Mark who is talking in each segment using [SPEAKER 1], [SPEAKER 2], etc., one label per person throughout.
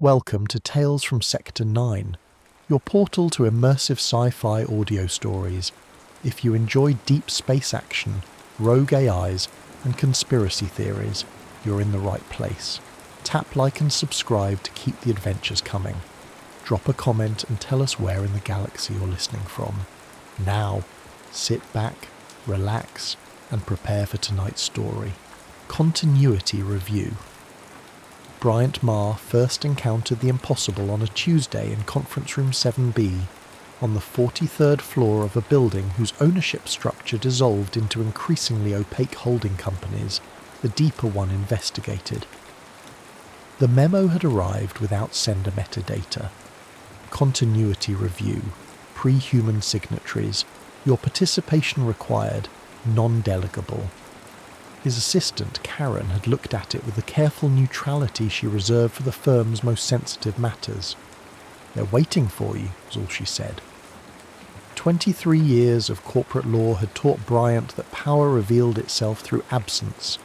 [SPEAKER 1] Welcome to Tales from Sector 9, your portal to immersive sci-fi audio stories. If you enjoy deep space action, rogue AIs, and conspiracy theories, you're in the right place. Tap like and subscribe to keep the adventures coming. Drop a comment and tell us where in the galaxy you're listening from. Now, sit back, relax, and prepare for tonight's story. Continuity Review. Bryant Marr first encountered the impossible on a Tuesday in Conference Room 7B, on the 43rd floor of a building whose ownership structure dissolved into increasingly opaque holding companies, the deeper one investigated. The memo had arrived without sender metadata. Continuity Review, pre-human signatories, your participation required, non-delegable. His assistant, Karen, had looked at it with the careful neutrality she reserved for the firm's most sensitive matters. "They're waiting for you," was all she said. 23 years of corporate law had taught Bryant that power revealed itself through absence,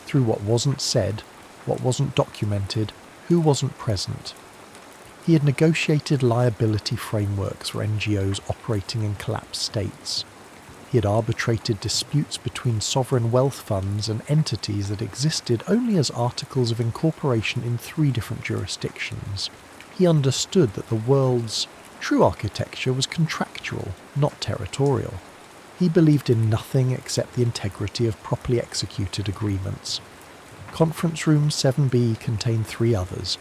[SPEAKER 1] through what wasn't said, what wasn't documented, who wasn't present. He had negotiated liability frameworks for NGOs operating in collapsed states. He had arbitrated disputes between sovereign wealth funds and entities that existed only as articles of incorporation in 3 different jurisdictions. He understood that the world's true architecture was contractual, not territorial. He believed in nothing except the integrity of properly executed agreements. Conference Room 7B contained 3 others: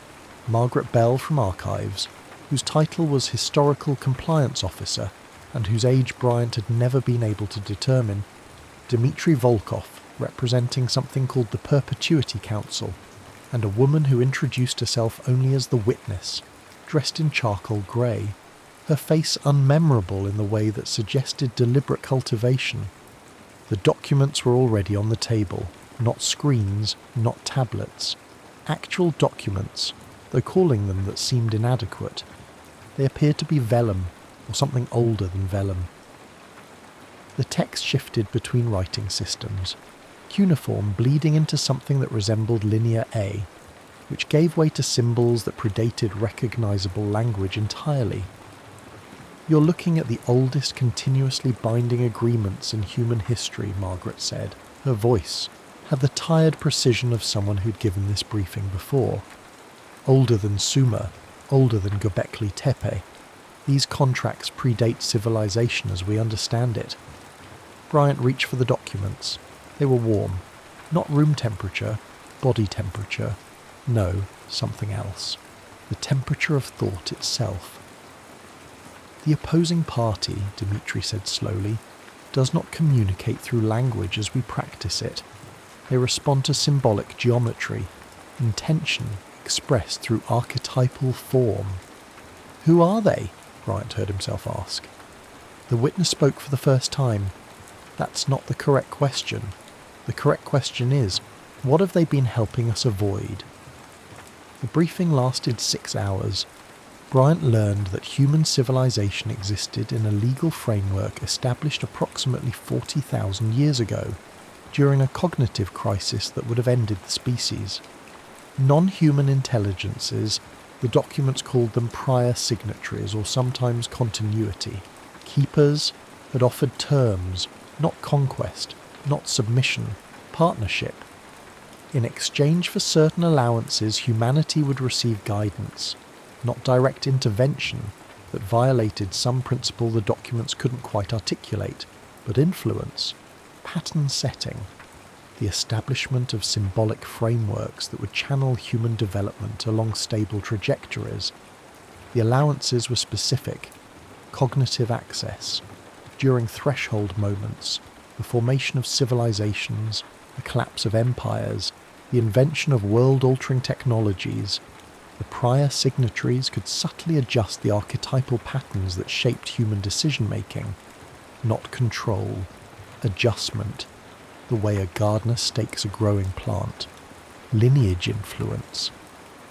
[SPEAKER 1] Margaret Bell from Archives, whose title was Historical Compliance Officer, and whose age Bryant had never been able to determine, Dmitry Volkov, representing something called the Perpetuity Council, and a woman who introduced herself only as the Witness, dressed in charcoal grey, her face unmemorable in the way that suggested deliberate cultivation. The documents were already on the table, not screens, not tablets. Actual documents, though calling them that seemed inadequate. They appeared to be vellum, or something older than vellum. The text shifted between writing systems, cuneiform bleeding into something that resembled Linear A, which gave way to symbols that predated recognisable language entirely. "You're looking at the oldest continuously binding agreements in human history," Margaret said. Her voice had the tired precision of someone who'd given this briefing before. "Older than Sumer, older than Göbekli Tepe. These contracts predate civilization as we understand it." Bryant reached for the documents. They were warm. Not room temperature, body temperature. No, something else. The temperature of thought itself. "The opposing party," Dmitry said slowly, "does not communicate through language as we practice it. They respond to symbolic geometry, intention expressed through archetypal form." "Who are they?" Bryant heard himself ask. The witness spoke for the first time. "That's not the correct question. The correct question is, what have they been helping us avoid?" The briefing lasted 6 hours. Bryant learned that human civilization existed in a legal framework established approximately 40,000 years ago, during a cognitive crisis that would have ended the species. Non-human intelligences, the documents called them prior signatories or sometimes continuity, keepers, had offered terms, not conquest, not submission, partnership. In exchange for certain allowances, humanity would receive guidance, not direct intervention that violated some principle the documents couldn't quite articulate, but influence, pattern setting, the establishment of symbolic frameworks that would channel human development along stable trajectories. The allowances were specific: cognitive access, during threshold moments, the formation of civilizations, the collapse of empires, the invention of world-altering technologies. The prior signatories could subtly adjust the archetypal patterns that shaped human decision-making. Not control, adjustment, the way a gardener stakes a growing plant. Lineage influence.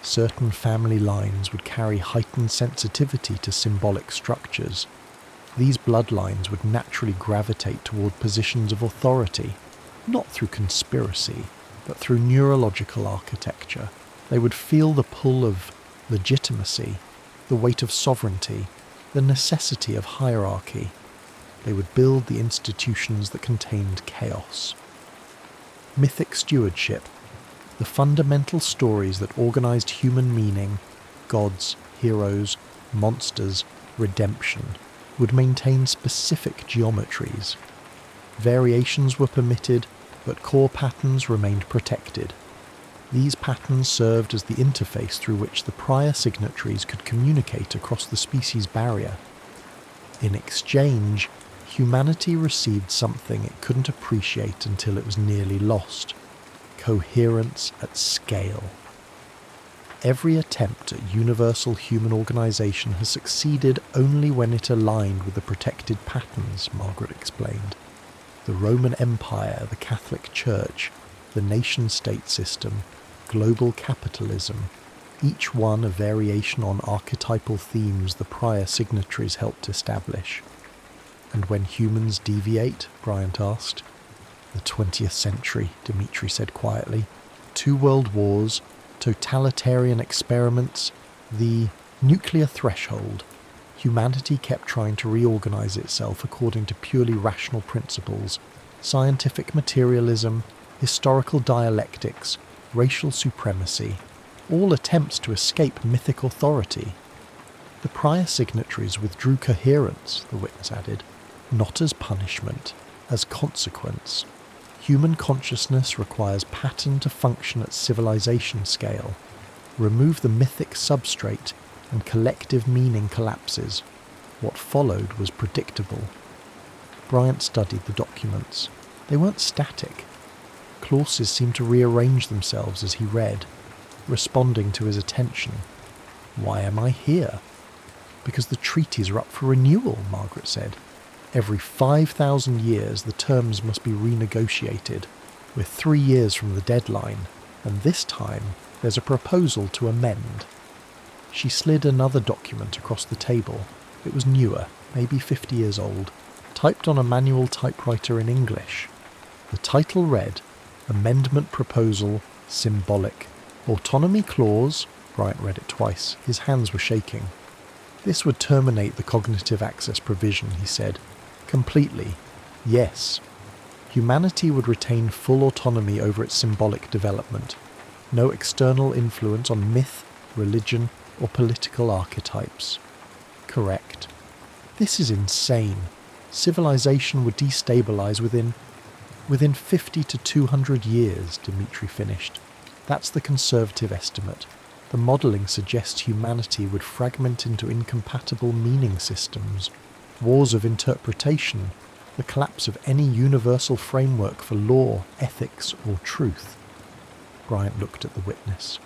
[SPEAKER 1] Certain family lines would carry heightened sensitivity to symbolic structures. These bloodlines would naturally gravitate toward positions of authority, not through conspiracy, but through neurological architecture. They would feel the pull of legitimacy, the weight of sovereignty, the necessity of hierarchy. They would build the institutions that contained chaos. Mythic stewardship, the fundamental stories that organized human meaning, gods, heroes, monsters, redemption, would maintain specific geometries. Variations were permitted, but core patterns remained protected. These patterns served as the interface through which the prior signatories could communicate across the species barrier. In exchange, humanity received something it couldn't appreciate until it was nearly lost: coherence at scale. Every attempt at universal human organization has succeeded only when it aligned with the protected patterns, Margaret explained. The Roman Empire, the Catholic Church, the nation-state system, global capitalism, each one a variation on archetypal themes the prior signatories helped establish. And when humans deviate, Bryant asked. The 20th century, Dimitri said quietly. 2 world wars, totalitarian experiments, the nuclear threshold. Humanity kept trying to reorganize itself according to purely rational principles: scientific materialism, historical dialectics, racial supremacy, all attempts to escape mythic authority. The prior signatories withdrew coherence, the witness added, not as punishment, as consequence. Human consciousness requires pattern to function at civilization scale. Remove the mythic substrate and collective meaning collapses. What followed was predictable. Bryant studied the documents. They weren't static. Clauses seemed to rearrange themselves as he read, responding to his attention. Why am I here? Because the treaties are up for renewal, Margaret said. Every 5,000 years the terms must be renegotiated. We're 3 years from the deadline, and this time there's a proposal to amend. She slid another document across the table. It was newer, maybe 50 years old, typed on a manual typewriter in English. The title read, Amendment Proposal, Symbolic. Autonomy Clause, Bryant read it twice. His hands were shaking. This would terminate the cognitive access provision, he said. Completely. Yes. Humanity would retain full autonomy over its symbolic development. No external influence on myth, religion, or political archetypes. Correct. This is insane. Civilization would destabilize within 50 to 200 years, Dimitri finished. That's the conservative estimate. The modelling suggests humanity would fragment into incompatible meaning systems, wars of interpretation, the collapse of any universal framework for law, ethics, or truth. Bryant looked at the witness.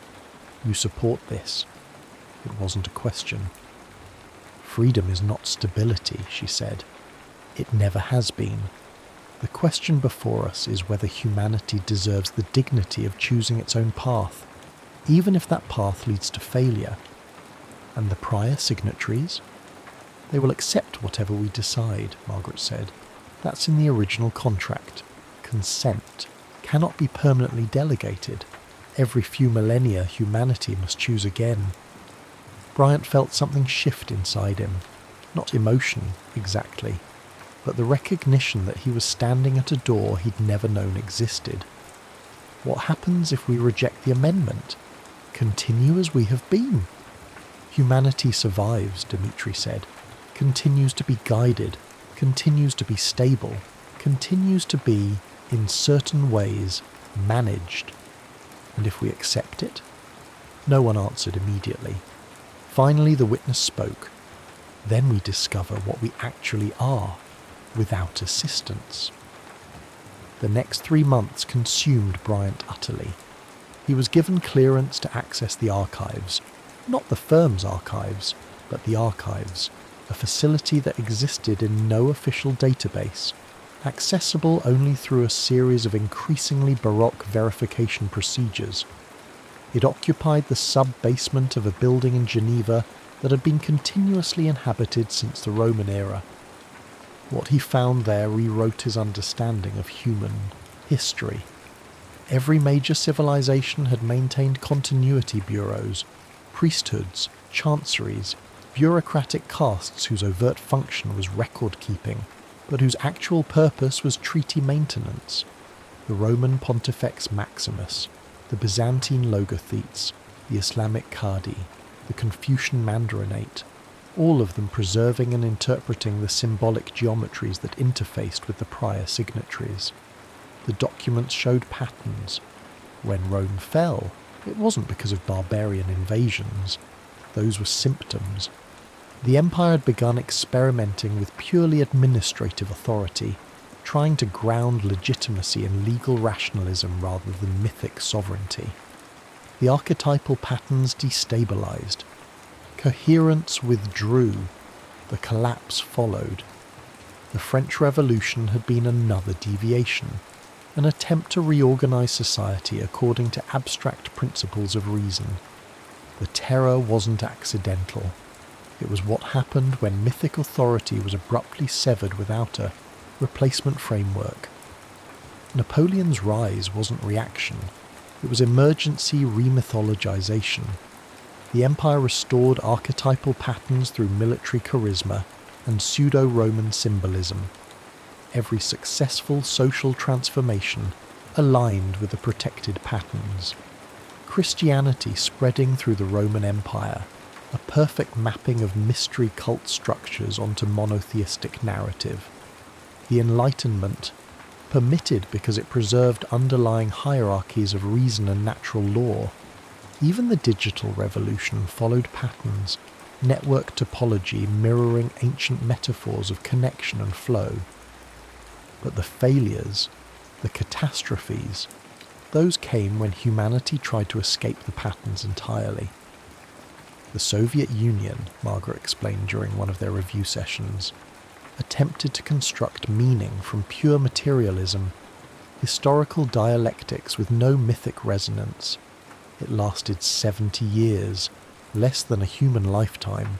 [SPEAKER 1] You support this? It wasn't a question. Freedom is not stability, she said. It never has been. The question before us is whether humanity deserves the dignity of choosing its own path, even if that path leads to failure. And the prior signatories? They will accept whatever we decide, Margaret said. That's in the original contract. Consent cannot be permanently delegated. Every few millennia, humanity must choose again. Bryant felt something shift inside him. Not emotion, exactly, but the recognition that he was standing at a door he'd never known existed. What happens if we reject the amendment? Continue as we have been. Humanity survives, Dimitri said. Continues to be guided, continues to be stable, continues to be, in certain ways, managed. And if we accept it? No one answered immediately. Finally the witness spoke. Then we discover what we actually are, without assistance. The next 3 months consumed Bryant utterly. He was given clearance to access the archives, not the firm's archives, but the archives, a facility that existed in no official database, accessible only through a series of increasingly baroque verification procedures. It occupied the sub-basement of a building in Geneva that had been continuously inhabited since the Roman era. What he found there rewrote his understanding of human history. Every major civilization had maintained continuity bureaus, priesthoods, chanceries, bureaucratic castes whose overt function was record-keeping, but whose actual purpose was treaty maintenance. The Roman Pontifex Maximus, the Byzantine Logothetes, the Islamic Qadi, the Confucian Mandarinate, all of them preserving and interpreting the symbolic geometries that interfaced with the prior signatories. The documents showed patterns. When Rome fell, it wasn't because of barbarian invasions. Those were symptoms. The empire had begun experimenting with purely administrative authority, trying to ground legitimacy in legal rationalism rather than mythic sovereignty. The archetypal patterns destabilized. Coherence withdrew. The collapse followed. The French Revolution had been another deviation, an attempt to reorganize society according to abstract principles of reason. The terror wasn't accidental. It was what happened when mythic authority was abruptly severed without a replacement framework. Napoleon's rise wasn't reaction. It was emergency remythologization. The empire restored archetypal patterns through military charisma and pseudo-Roman symbolism. Every successful social transformation aligned with the protected patterns. Christianity spreading through the Roman Empire, a perfect mapping of mystery cult structures onto monotheistic narrative. The Enlightenment, permitted because it preserved underlying hierarchies of reason and natural law. Even the digital revolution followed patterns, network topology mirroring ancient metaphors of connection and flow. But the failures, the catastrophes, those came when humanity tried to escape the patterns entirely. The Soviet Union, Margaret explained during one of their review sessions, attempted to construct meaning from pure materialism, historical dialectics with no mythic resonance. It lasted 70 years, less than a human lifetime,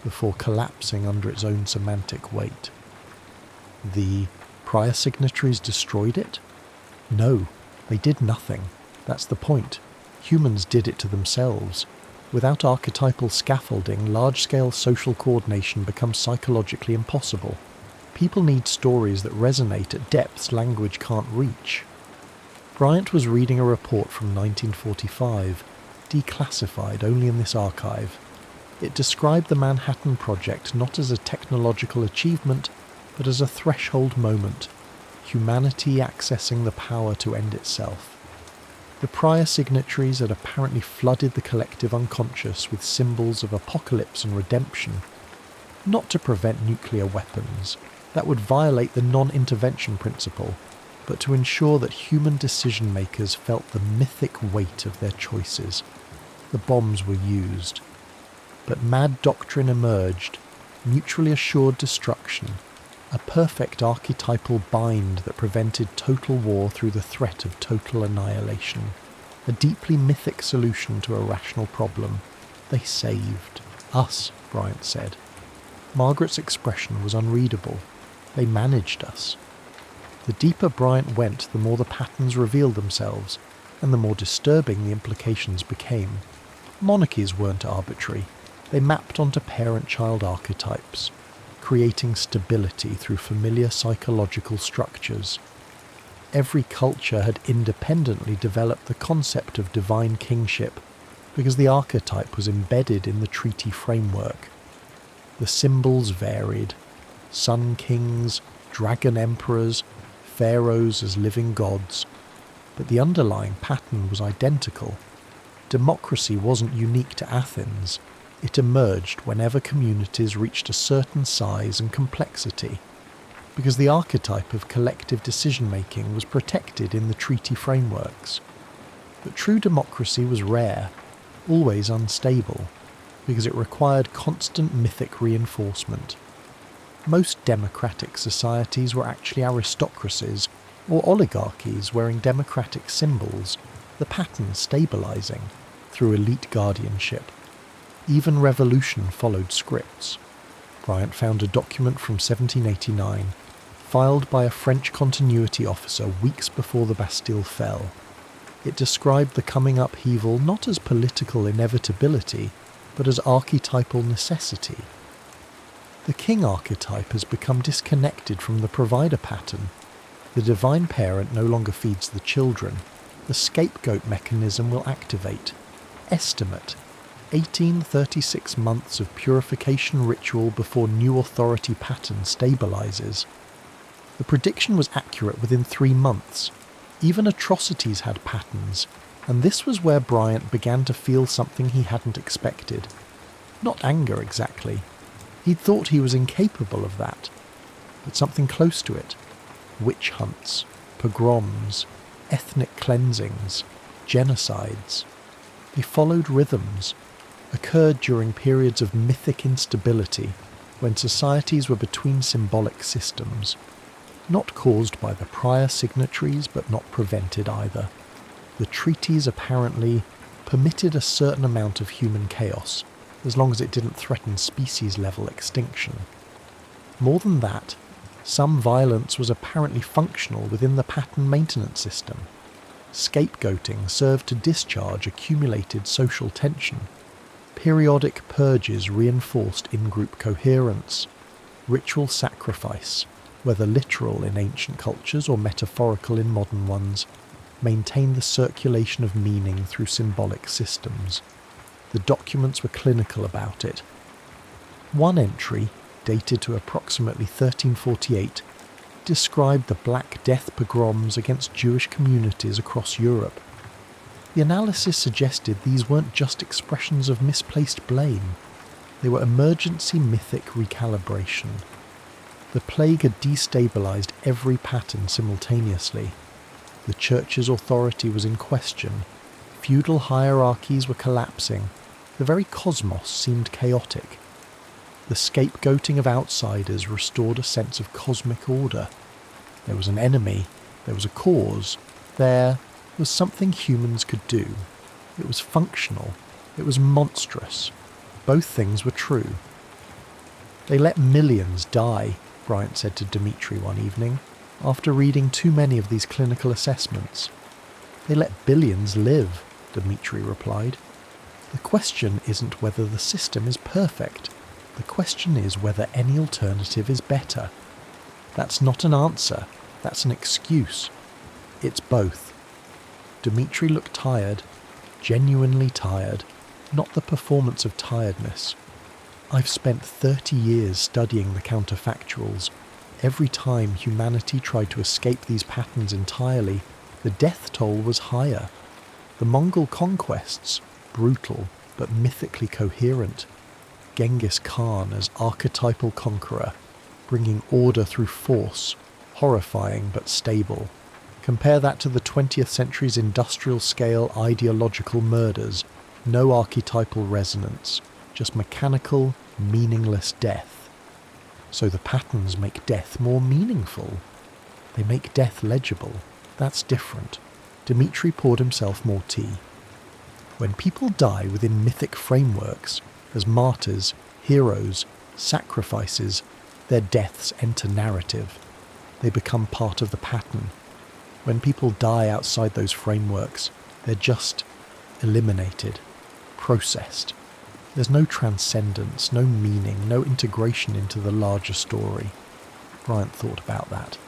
[SPEAKER 1] before collapsing under its own semantic weight. The prior signatories destroyed it? No, they did nothing. That's the point. Humans did it to themselves. Without archetypal scaffolding, large-scale social coordination becomes psychologically impossible. People need stories that resonate at depths language can't reach. Bryant was reading a report from 1945, declassified only in this archive. It described the Manhattan Project not as a technological achievement, but as a threshold moment, humanity accessing the power to end itself. The prior signatories had apparently flooded the collective unconscious with symbols of apocalypse and redemption, not to prevent nuclear weapons, that would violate the non-intervention principle, but to ensure that human decision-makers felt the mythic weight of their choices. The bombs were used. But mad doctrine emerged, mutually assured destruction, a perfect archetypal bind that prevented total war through the threat of total annihilation, a deeply mythic solution to a rational problem. They saved us, Bryant said. Margaret's expression was unreadable. They managed us. The deeper Bryant went, the more the patterns revealed themselves, and the more disturbing the implications became. Monarchies weren't arbitrary. They mapped onto parent-child archetypes, creating stability through familiar psychological structures. Every culture had independently developed the concept of divine kingship because the archetype was embedded in the treaty framework. The symbols varied: sun kings, dragon emperors, pharaohs as living gods, but the underlying pattern was identical. Democracy wasn't unique to Athens. It emerged whenever communities reached a certain size and complexity, because the archetype of collective decision-making was protected in the treaty frameworks. But true democracy was rare, always unstable, because it required constant mythic reinforcement. Most democratic societies were actually aristocracies or oligarchies wearing democratic symbols, the pattern stabilizing through elite guardianship. Even revolution followed scripts. Bryant found a document from 1789, filed by a French continuity officer weeks before the Bastille fell. It described the coming upheaval not as political inevitability, but as archetypal necessity. The king archetype has become disconnected from the provider pattern. The divine parent no longer feeds the children. The scapegoat mechanism will activate. Estimate: 1836 months of purification ritual before new authority pattern stabilizes. The prediction was accurate within 3 months. Even atrocities had patterns, and this was where Bryant began to feel something he hadn't expected. Not anger exactly. He'd thought he was incapable of that, but something close to it. Witch hunts, pogroms, ethnic cleansings, genocides. They followed rhythms, occurred during periods of mythic instability, when societies were between symbolic systems, not caused by the prior signatories but not prevented either. The treaties apparently permitted a certain amount of human chaos, as long as it didn't threaten species-level extinction. More than that, some violence was apparently functional within the pattern maintenance system. Scapegoating served to discharge accumulated social tension. Periodic purges reinforced in-group coherence. Ritual sacrifice, whether literal in ancient cultures or metaphorical in modern ones, maintained the circulation of meaning through symbolic systems. The documents were clinical about it. One entry, dated to approximately 1348, described the Black Death pogroms against Jewish communities across Europe. The analysis suggested these weren't just expressions of misplaced blame, they were emergency mythic recalibration. The plague had destabilized every pattern simultaneously. The church's authority was in question. Feudal hierarchies were collapsing. The very cosmos seemed chaotic. The scapegoating of outsiders restored a sense of cosmic order. There was an enemy, there was a cause, there was something humans could do. It was functional, it was monstrous. Both things were true. They let millions die, Bryant said to Dmitri one evening, after reading too many of these clinical assessments. They let billions live, Dmitri replied. The question isn't whether the system is perfect. The question is whether any alternative is better. That's not an answer, that's an excuse. It's both. Dmitri looked tired, genuinely tired, not the performance of tiredness. I've spent 30 years studying the counterfactuals. Every time humanity tried to escape these patterns entirely, the death toll was higher. The Mongol conquests, brutal but mythically coherent. Genghis Khan as archetypal conqueror, bringing order through force, horrifying but stable. Compare that to the 20th century's industrial-scale ideological murders, no archetypal resonance, just mechanical, meaningless death. So the patterns make death more meaningful. They make death legible. That's different. Dmitri poured himself more tea. When people die within mythic frameworks, as martyrs, heroes, sacrifices, their deaths enter narrative. They become part of the pattern. When people die outside those frameworks, they're just eliminated, processed. There's no transcendence, no meaning, no integration into the larger story. Bryant thought about that.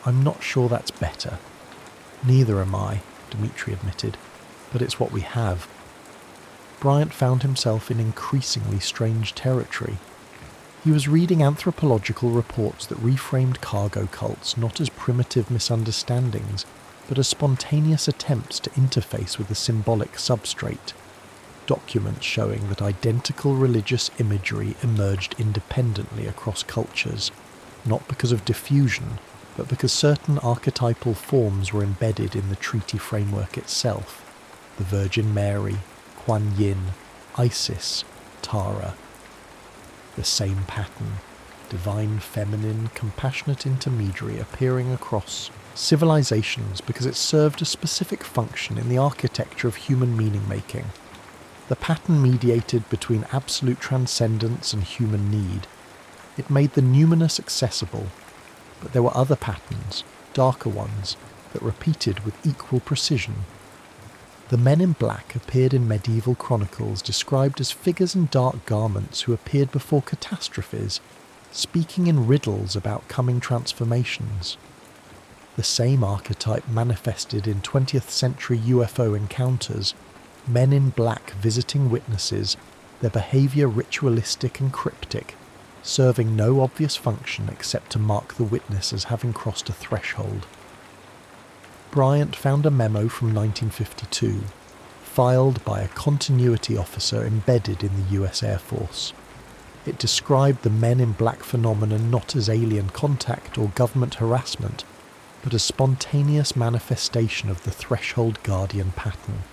[SPEAKER 1] I'm not sure that's better. Neither am I, Dmitri admitted, but it's what we have. Bryant found himself in increasingly strange territory. He was reading anthropological reports that reframed cargo cults not as primitive misunderstandings, but as spontaneous attempts to interface with a symbolic substrate. Documents showing that identical religious imagery emerged independently across cultures, not because of diffusion, but because certain archetypal forms were embedded in the treaty framework itself. The Virgin Mary, Kuan Yin, Isis, Tara. The same pattern, divine feminine, compassionate intermediary appearing across civilizations because it served a specific function in the architecture of human meaning-making. The pattern mediated between absolute transcendence and human need. It made the numinous accessible, but there were other patterns, darker ones, that repeated with equal precision. The men in black appeared in medieval chronicles described as figures in dark garments who appeared before catastrophes, speaking in riddles about coming transformations. The same archetype manifested in 20th century UFO encounters, men in black visiting witnesses, their behaviour ritualistic and cryptic, serving no obvious function except to mark the witness as having crossed a threshold. Bryant found a memo from 1952, filed by a continuity officer embedded in the US Air Force. It described the men in black phenomenon not as alien contact or government harassment, but a spontaneous manifestation of the threshold guardian pattern.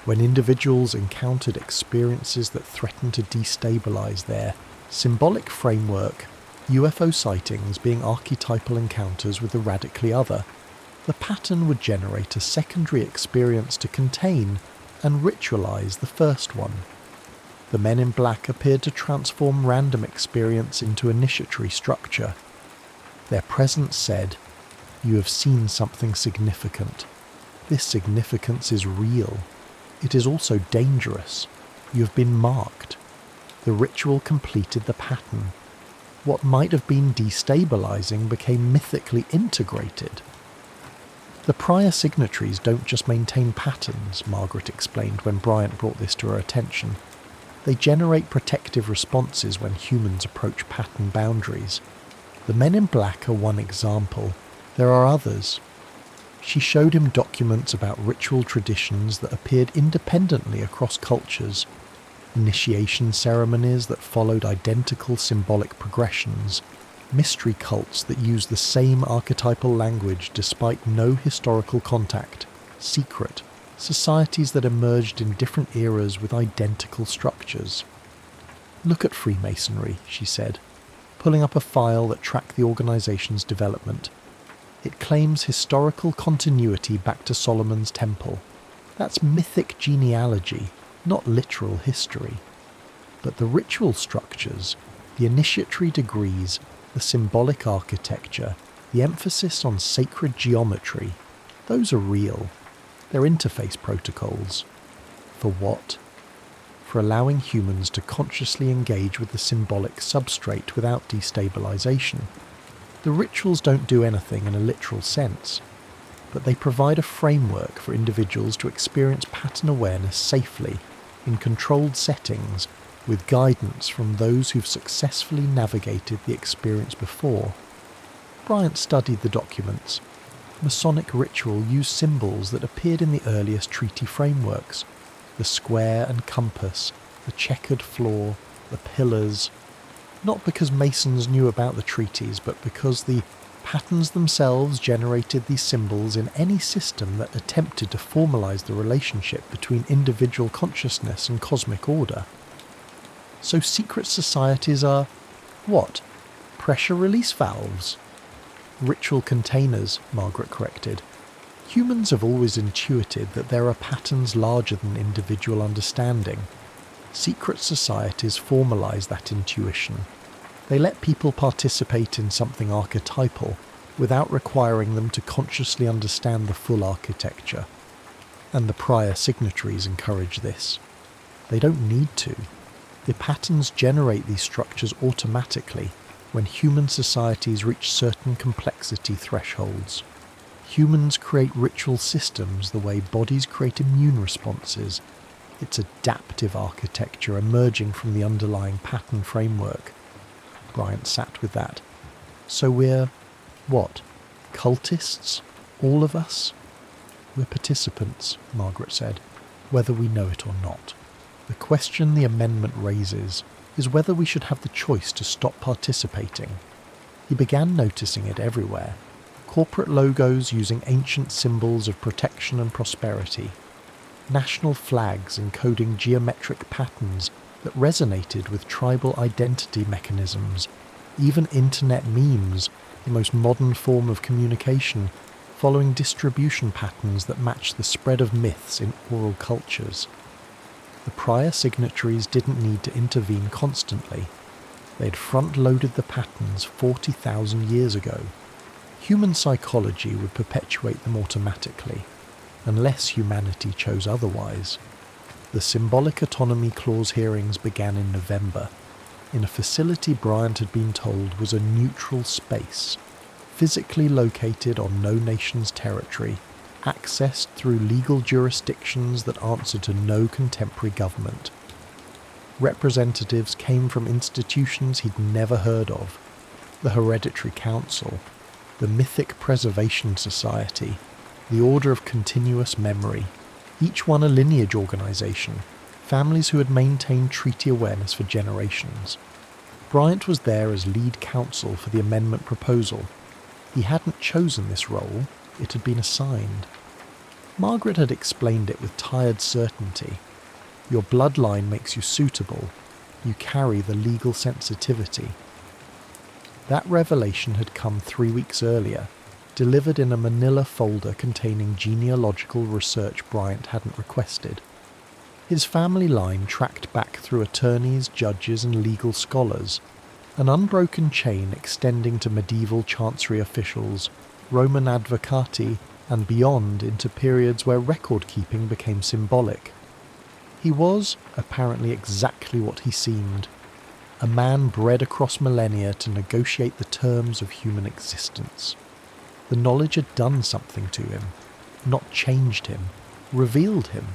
[SPEAKER 1] When individuals encountered experiences that threatened to destabilise their symbolic framework, UFO sightings being archetypal encounters with the radically other, the pattern would generate a secondary experience to contain and ritualise the first one. The men in black appeared to transform random experience into initiatory structure. Their presence said, "You have seen something significant. This significance is real. It is also dangerous. You have been marked." The ritual completed the pattern. What might have been destabilising became mythically integrated. The prior signatories don't just maintain patterns, Margaret explained when Bryant brought this to her attention. They generate protective responses when humans approach pattern boundaries. The men in black are one example. There are others. She showed him documents about ritual traditions that appeared independently across cultures, initiation ceremonies that followed identical symbolic progressions, mystery cults that used the same archetypal language despite no historical contact, secret, societies that emerged in different eras with identical structures. "Look at Freemasonry," she said, pulling up a file that tracked the organisation's development. It claims historical continuity back to Solomon's Temple. That's mythic genealogy, not literal history. But the ritual structures, the initiatory degrees, the symbolic architecture, the emphasis on sacred geometry, those are real. They're interface protocols. For what? For allowing humans to consciously engage with the symbolic substrate without destabilisation. The rituals don't do anything in a literal sense, but they provide a framework for individuals to experience pattern awareness safely, in controlled settings, with guidance from those who've successfully navigated the experience before. Bryant studied the documents. Masonic ritual used symbols that appeared in the earliest treaty frameworks: the square and compass, the checkered floor, the pillars. Not because Masons knew about the treaties, but because the patterns themselves generated these symbols in any system that attempted to formalise the relationship between individual consciousness and cosmic order. So secret societies are, what? Pressure release valves? Ritual containers, Margaret corrected. Humans have always intuited that there are patterns larger than individual understanding. Secret societies formalise that intuition. They let people participate in something archetypal without requiring them to consciously understand the full architecture. And the prior signatories encourage this. They don't need to. The patterns generate these structures automatically when human societies reach certain complexity thresholds. Humans create ritual systems the way bodies create immune responses. It's adaptive architecture emerging from the underlying pattern framework. Bryant sat with that. So we're, what, cultists? All of us? We're participants, Margaret said, whether we know it or not. The question the amendment raises is whether we should have the choice to stop participating. He began noticing it everywhere. Corporate logos using ancient symbols of protection and prosperity. National flags encoding geometric patterns that resonated with tribal identity mechanisms. Even internet memes, the most modern form of communication, following distribution patterns that match the spread of myths in oral cultures. The prior signatories didn't need to intervene constantly. They'd front-loaded the patterns 40,000 years ago. Human psychology would perpetuate them automatically. unless humanity chose otherwise. The symbolic autonomy clause hearings began in November, in a facility Bryant had been told was a neutral space, physically located on no nation's territory, accessed through legal jurisdictions that answer to no contemporary government. Representatives came from institutions he'd never heard of: the Hereditary Council, the Mythic Preservation Society, the Order of Continuous Memory, each one a lineage organisation, families who had maintained treaty awareness for generations. Bryant was there as lead counsel for the amendment proposal. He hadn't chosen this role, it had been assigned. Margaret had explained it with tired certainty. Your bloodline makes you suitable. You carry the legal sensitivity. That revelation had come 3 weeks earlier, delivered in a manila folder containing genealogical research Bryant hadn't requested. His family line tracked back through attorneys, judges and legal scholars, an unbroken chain extending to medieval chancery officials, Roman advocati, and beyond into periods where record-keeping became symbolic. He was, apparently, exactly what he seemed: a man bred across millennia to negotiate the terms of human existence. The knowledge had done something to him, not changed him, revealed him.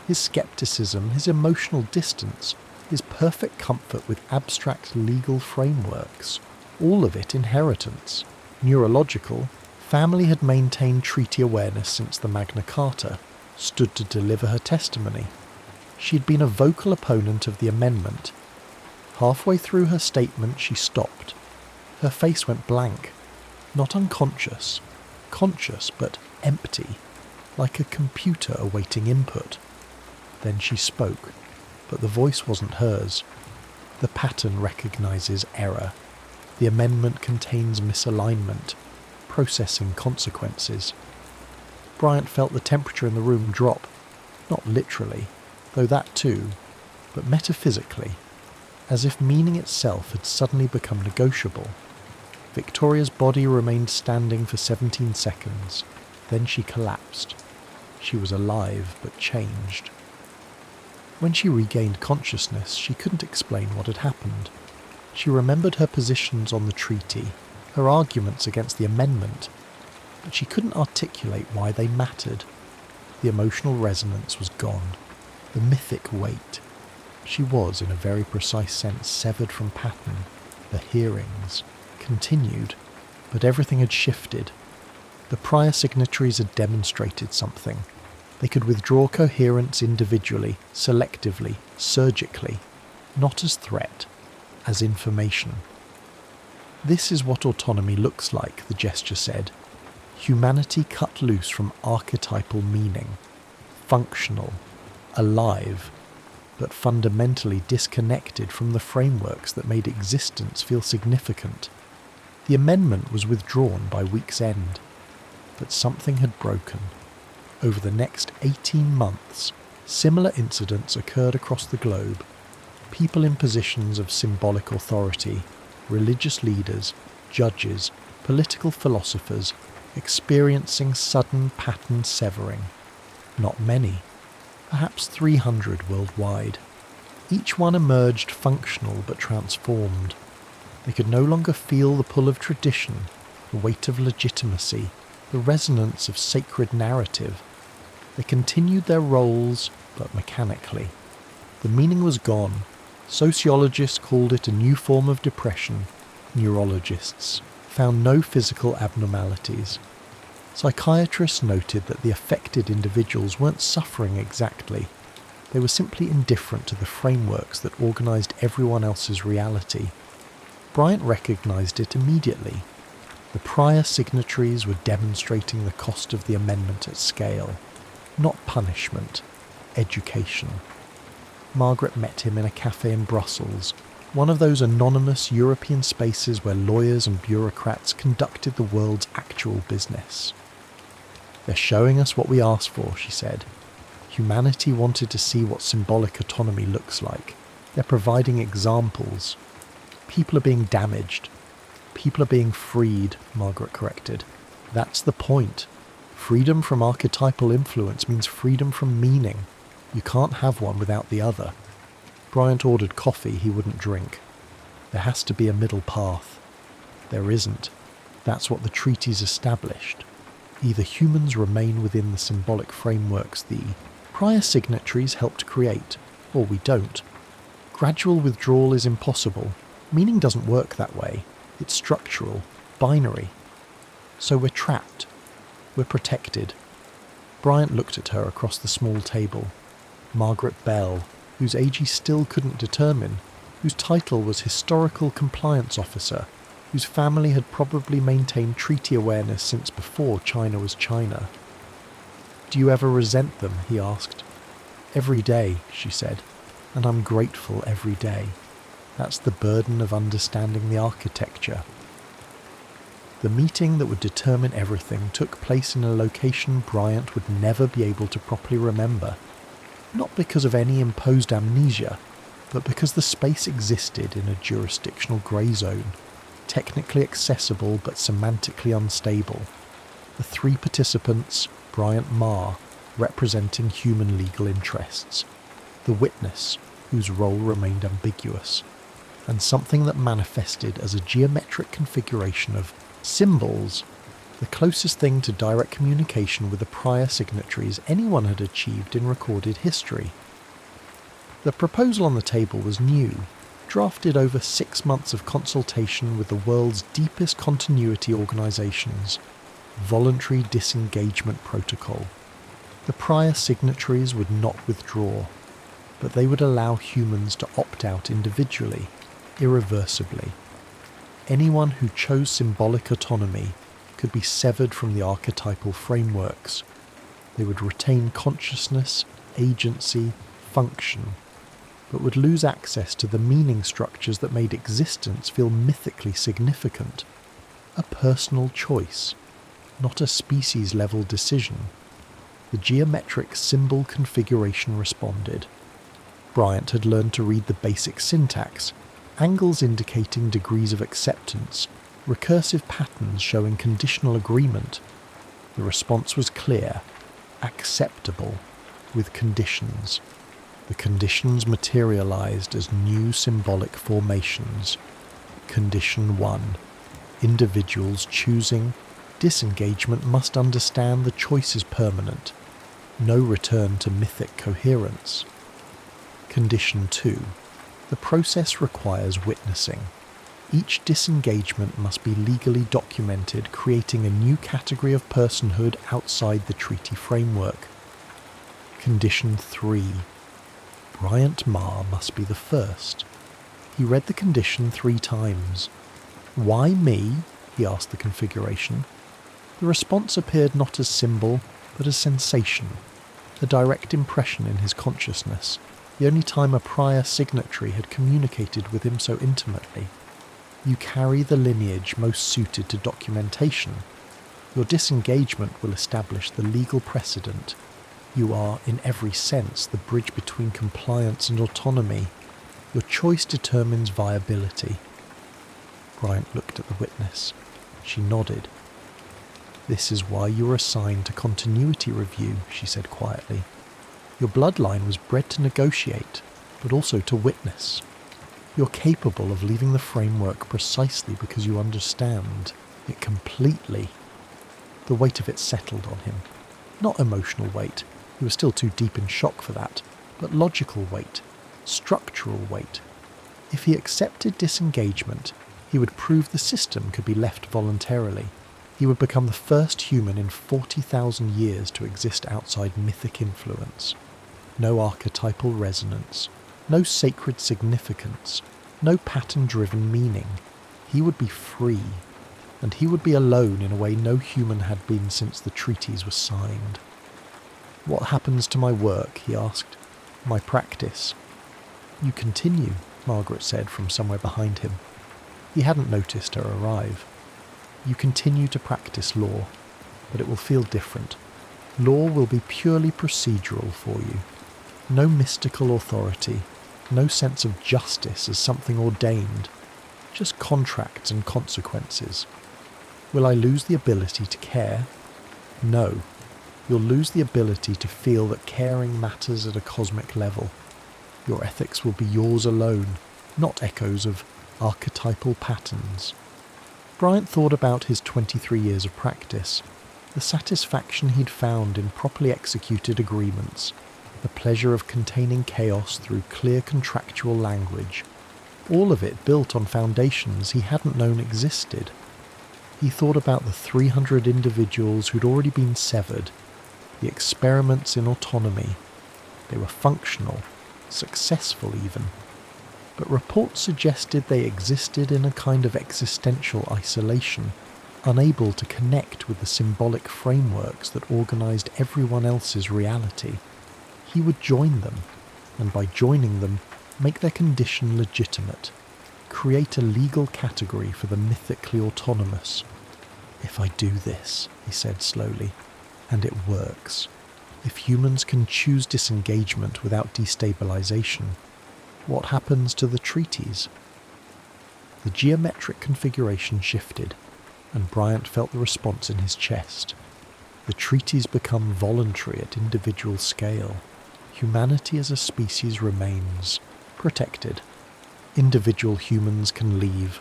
[SPEAKER 1] His skepticism, his emotional distance, his perfect comfort with abstract legal frameworks, all of it inheritance. Neurological, family had maintained treaty awareness since the Magna Carta, stood to deliver her testimony. She had been a vocal opponent of the amendment. Halfway through her statement she stopped. Her face went blank. Not unconscious. Conscious, but empty. Like a computer awaiting input. Then she spoke, but the voice wasn't hers. The pattern recognises error. The amendment contains misalignment, processing consequences. Bryant felt the temperature in the room drop, not literally, though that too, but metaphysically, as if meaning itself had suddenly become negotiable. Victoria's body remained standing for 17 seconds, then she collapsed. She was alive, but changed. When she regained consciousness, she couldn't explain what had happened. She remembered her positions on the treaty, her arguments against the amendment, but she couldn't articulate why they mattered. The emotional resonance was gone. The mythic weight. She was, in a very precise sense, severed from pattern. The hearings continued, but everything had shifted. The prior signatories had demonstrated something. They could withdraw coherence individually, selectively, surgically, not as threat, as information. This is what autonomy looks like, the gesture said. Humanity cut loose from archetypal meaning, functional, alive, but fundamentally disconnected from the frameworks that made existence feel significant. The amendment was withdrawn by week's end, but something had broken. Over the next 18 months, similar incidents occurred across the globe. People in positions of symbolic authority, religious leaders, judges, political philosophers, experiencing sudden pattern severing. Not many, perhaps 300 worldwide. Each one emerged functional but transformed. They could no longer feel the pull of tradition, the weight of legitimacy, the resonance of sacred narrative. They continued their roles, but mechanically. The meaning was gone. Sociologists called it a new form of depression. Neurologists found no physical abnormalities. Psychiatrists noted that the affected individuals weren't suffering exactly. They were simply indifferent to the frameworks that organised everyone else's reality. Bryant recognised it immediately. The prior signatories were demonstrating the cost of the amendment at scale. Not punishment, education. Margaret met him in a cafe in Brussels, one of those anonymous European spaces where lawyers and bureaucrats conducted the world's actual business. "They're showing us what we asked for," she said. "Humanity wanted to see what symbolic autonomy looks like. They're providing examples. People are being damaged. People are being freed," Margaret corrected. "That's the point. Freedom from archetypal influence means freedom from meaning. You can't have one without the other. Bryant ordered coffee he wouldn't drink. There has to be a middle path. There isn't. That's what the treaties established. Either humans remain within the symbolic frameworks the prior signatories helped create, or we don't. Gradual withdrawal is impossible. Meaning doesn't work that way. It's structural, binary. So we're trapped. We're protected. Bryant looked at her across the small table. Margaret Bell, whose age he still couldn't determine, whose title was Historical Compliance Officer, whose family had probably maintained treaty awareness since before China was China. "Do you ever resent them?" he asked. "Every day," she said, "and I'm grateful every day. That's the burden of understanding the architecture." The meeting that would determine everything took place in a location Bryant would never be able to properly remember. Not because of any imposed amnesia, but because the space existed in a jurisdictional grey zone, technically accessible but semantically unstable. The three participants, Bryant Marr, representing human legal interests, the witness, whose role remained ambiguous, and something that manifested as a geometric configuration of symbols, the closest thing to direct communication with the prior signatories anyone had achieved in recorded history. The proposal on the table was new, drafted over 6 months of consultation with the world's deepest continuity organisations, Voluntary Disengagement Protocol. The prior signatories would not withdraw, but they would allow humans to opt out individually, irreversibly. Anyone who chose symbolic autonomy could be severed from the archetypal frameworks. They would retain consciousness, agency, function, but would lose access to the meaning structures that made existence feel mythically significant. A personal choice, not a species-level decision. The geometric symbol configuration responded. Bryant had learned to read the basic syntax, angles indicating degrees of acceptance, recursive patterns showing conditional agreement. The response was clear, acceptable, with conditions. The conditions materialized as new symbolic formations. Condition 1. Individuals choosing. Disengagement must understand the choice is permanent. No return to mythic coherence. Condition 2. The process requires witnessing. Each disengagement must be legally documented, creating a new category of personhood outside the treaty framework. Condition 3. Bryant Marr must be the first. He read the condition 3 times. "Why me?" he asked the configuration. The response appeared not as symbol, but as sensation, a direct impression in his consciousness, the only time a prior signatory had communicated with him so intimately. You carry the lineage most suited to documentation. Your disengagement will establish the legal precedent. You are, in every sense, the bridge between compliance and autonomy. Your choice determines viability. Bryant looked at the witness. She nodded. "This is why you were assigned to continuity review," she said quietly. "Your bloodline was bred to negotiate, but also to witness. You're capable of leaving the framework precisely because you understand it completely." The weight of it settled on him. Not emotional weight, he was still too deep in shock for that, but logical weight, structural weight. If he accepted disengagement, he would prove the system could be left voluntarily. He would become the first human in 40,000 years to exist outside mythic influence. No archetypal resonance, no sacred significance, no pattern-driven meaning. He would be free, and he would be alone in a way no human had been since the treaties were signed. "What happens to my work?" he asked. "My practice?" "You continue," Margaret said from somewhere behind him. He hadn't noticed her arrive. "You continue to practice law, but it will feel different. Law will be purely procedural for you. No mystical authority, no sense of justice as something ordained, just contracts and consequences. Will I lose the ability to care? No. you'll lose the ability to feel that caring matters at a cosmic level. Your ethics will be yours alone, not echoes of archetypal patterns. Bryant thought about his 23 years of practice, the satisfaction he'd found in properly executed agreements, the pleasure of containing chaos through clear contractual language, all of it built on foundations he hadn't known existed. He thought about the 300 individuals who'd already been severed, the experiments in autonomy. They were functional, successful even, but reports suggested they existed in a kind of existential isolation, unable to connect with the symbolic frameworks that organised everyone else's reality. He would join them, and by joining them, make their condition legitimate, create a legal category for the mythically autonomous. "If I do this," he said slowly, "and it works, if humans can choose disengagement without destabilization, what happens to the treaties?" The geometric configuration shifted, and Bryant felt the response in his chest. The treaties become voluntary at individual scale. Humanity as a species remains protected. Individual humans can leave.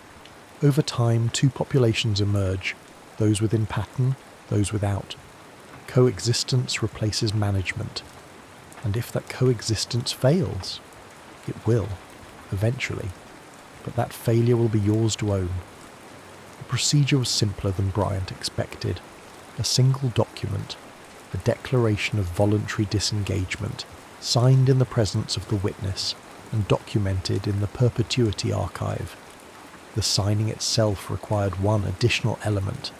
[SPEAKER 1] Over time, two populations emerge, those within pattern, those without. Coexistence replaces management. And if that coexistence fails, it will, eventually, but that failure will be yours to own. The procedure was simpler than Bryant expected. A single document, a declaration of voluntary disengagement, signed in the presence of the witness and documented in the perpetuity archive. The signing itself required one additional element.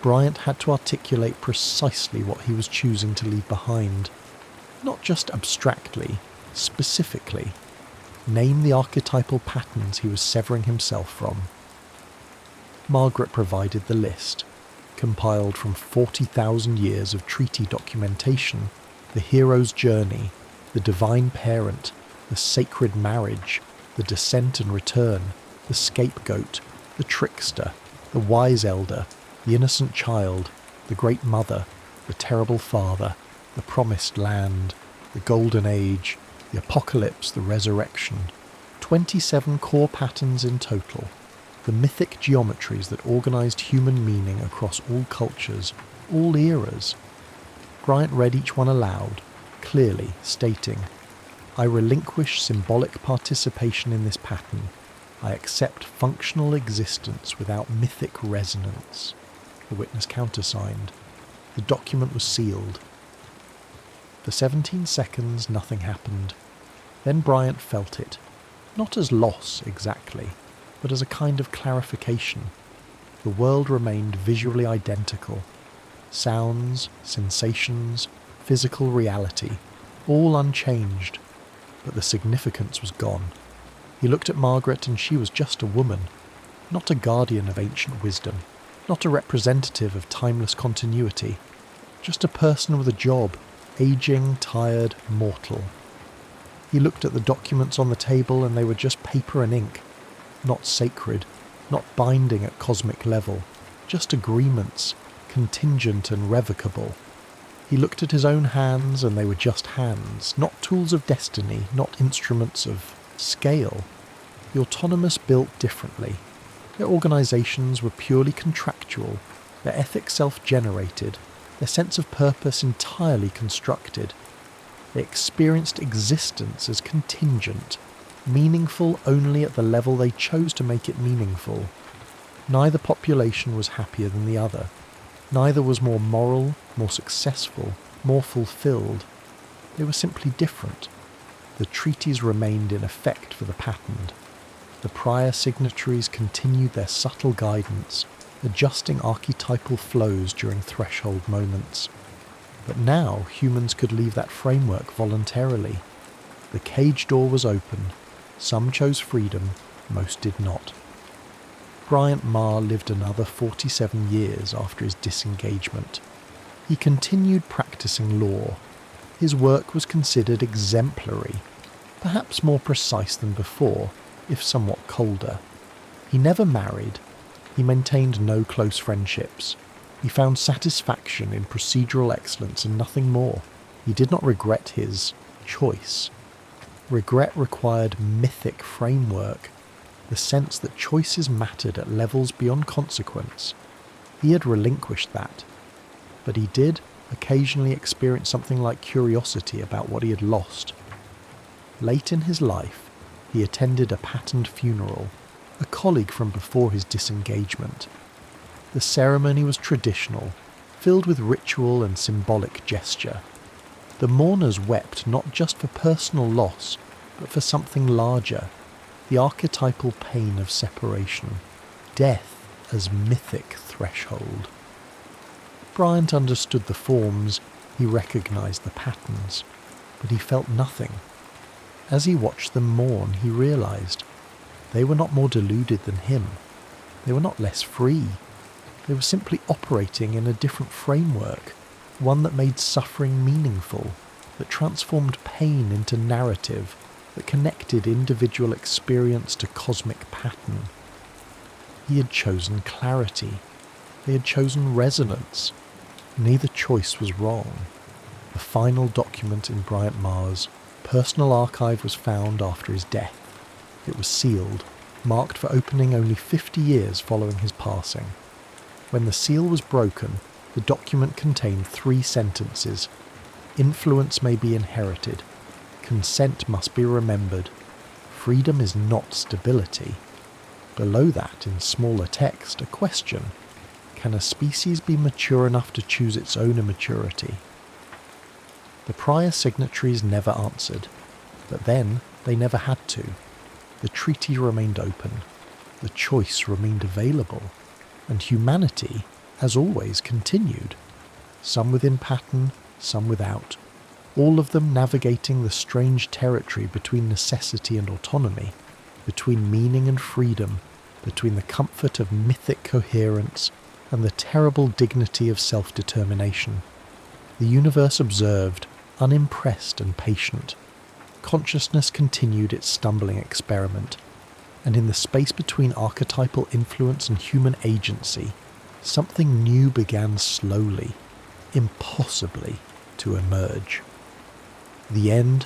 [SPEAKER 1] Bryant had to articulate precisely what he was choosing to leave behind. Not just abstractly, specifically. Name the archetypal patterns he was severing himself from. Margaret provided the list, compiled from 40,000 years of treaty documentation, the hero's journey, the divine parent, the sacred marriage, the descent and return, the scapegoat, the trickster, the wise elder, the innocent child, the great mother, the terrible father, the promised land, the golden age, the apocalypse, the resurrection. 27 core patterns in total, the mythic geometries that organised human meaning across all cultures, all eras. Bryant read each one aloud, clearly stating, "I relinquish symbolic participation in this pattern. I accept functional existence without mythic resonance." The witness countersigned. The document was sealed. For 17 seconds nothing happened. Then Bryant felt it. Not as loss exactly, but as a kind of clarification. The world remained visually identical. Sounds, sensations, physical reality, all unchanged, but the significance was gone. He looked at Margaret and she was just a woman, not a guardian of ancient wisdom, not a representative of timeless continuity, just a person with a job, aging, tired, mortal. He looked at the documents on the table and they were just paper and ink, not sacred, not binding at cosmic level, just agreements, contingent and revocable. He looked at his own hands and they were just hands, not tools of destiny, not instruments of scale. The autonomous built differently. Their organisations were purely contractual, their ethics self-generated, their sense of purpose entirely constructed. They experienced existence as contingent, meaningful only at the level they chose to make it meaningful. Neither population was happier than the other. Neither was more moral, more successful, more fulfilled. They were simply different. The treaties remained in effect for the patterned. The prior signatories continued their subtle guidance, adjusting archetypal flows during threshold moments. But now humans could leave that framework voluntarily. The cage door was open. Some chose freedom, most did not. Bryant Marr lived another 47 years after his disengagement. He continued practicing law. His work was considered exemplary, perhaps more precise than before, if somewhat colder. He never married. He maintained no close friendships. He found satisfaction in procedural excellence and nothing more. He did not regret his choice. Regret required mythic framework, the sense that choices mattered at levels beyond consequence. He had relinquished that, but he did occasionally experience something like curiosity about what he had lost. Late in his life, he attended a patterned funeral, a colleague from before his disengagement. The ceremony was traditional, filled with ritual and symbolic gesture. The mourners wept not just for personal loss, but for something larger, the archetypal pain of separation, death as mythic threshold. Bryant understood the forms, he recognised the patterns, but he felt nothing. As he watched them mourn, he realised they were not more deluded than him. They were not less free. They were simply operating in a different framework, one that made suffering meaningful, that transformed pain into narrative, that connected individual experience to cosmic pattern. He had chosen clarity. They had chosen resonance. Neither choice was wrong. The final document in Bryant Ma's personal archive was found after his death. It was sealed, marked for opening only 50 years following his passing. When the seal was broken, the document contained 3 sentences. Influence may be inherited. Consent must be remembered. Freedom is not stability. Below that, in smaller text, a question. Can a species be mature enough to choose its own immaturity? The prior signatories never answered, but then they never had to. The treaty remained open, the choice remained available, and humanity, as always, continued, some within pattern, some without, all of them navigating the strange territory between necessity and autonomy, between meaning and freedom, between the comfort of mythic coherence and the terrible dignity of self-determination. The universe observed, unimpressed and patient. Consciousness continued its stumbling experiment, and in the space between archetypal influence and human agency, something new began slowly, impossibly, to emerge. The end